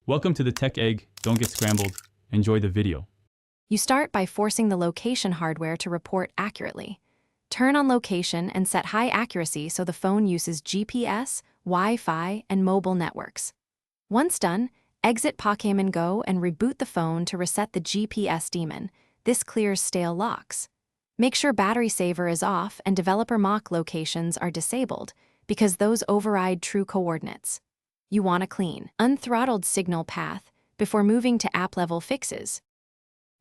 Welcome to the Tech Egg. Don't get scrambled. Enjoy the video. You start by forcing the location hardware to report accurately. Turn on location and set high accuracy so the phone uses GPS, Wi-Fi, and mobile networks. Once done, exit Pokémon GO and reboot the phone to reset the GPS daemon. This clears stale locks. Make sure battery saver is off and developer mock locations are disabled because those override true coordinates. You want a clean, unthrottled signal path before moving to app-level fixes.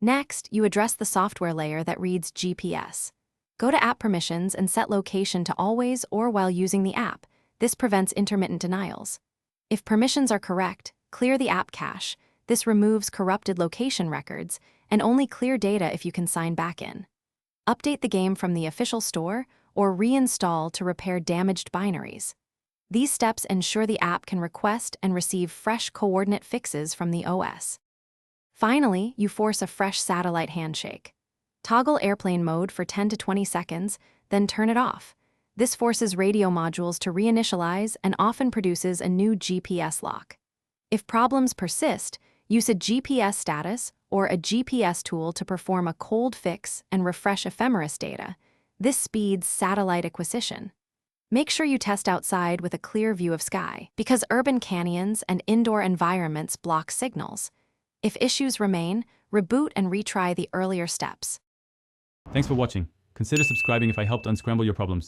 Next, you address the software layer that reads GPS. Go to App Permissions and set location to always or while using the app. This prevents intermittent denials. If permissions are correct, clear the app cache. This removes corrupted location records and only clear data if you can sign back in. Update the game from the official store or reinstall to repair damaged binaries. These steps ensure the app can request and receive fresh coordinate fixes from the OS. Finally, you force a fresh satellite handshake. Toggle airplane mode for 10 to 20 seconds, then turn it off. This forces radio modules to reinitialize and often produces a new GPS lock. If problems persist, use a GPS status or a GPS tool to perform a cold fix and refresh ephemeris data. This speeds satellite acquisition. Make sure you test outside with a clear view of sky, because urban canyons and indoor environments block signals. If issues remain, reboot and retry the earlier steps. Thanks for watching. Consider subscribing if I helped unscramble your problems.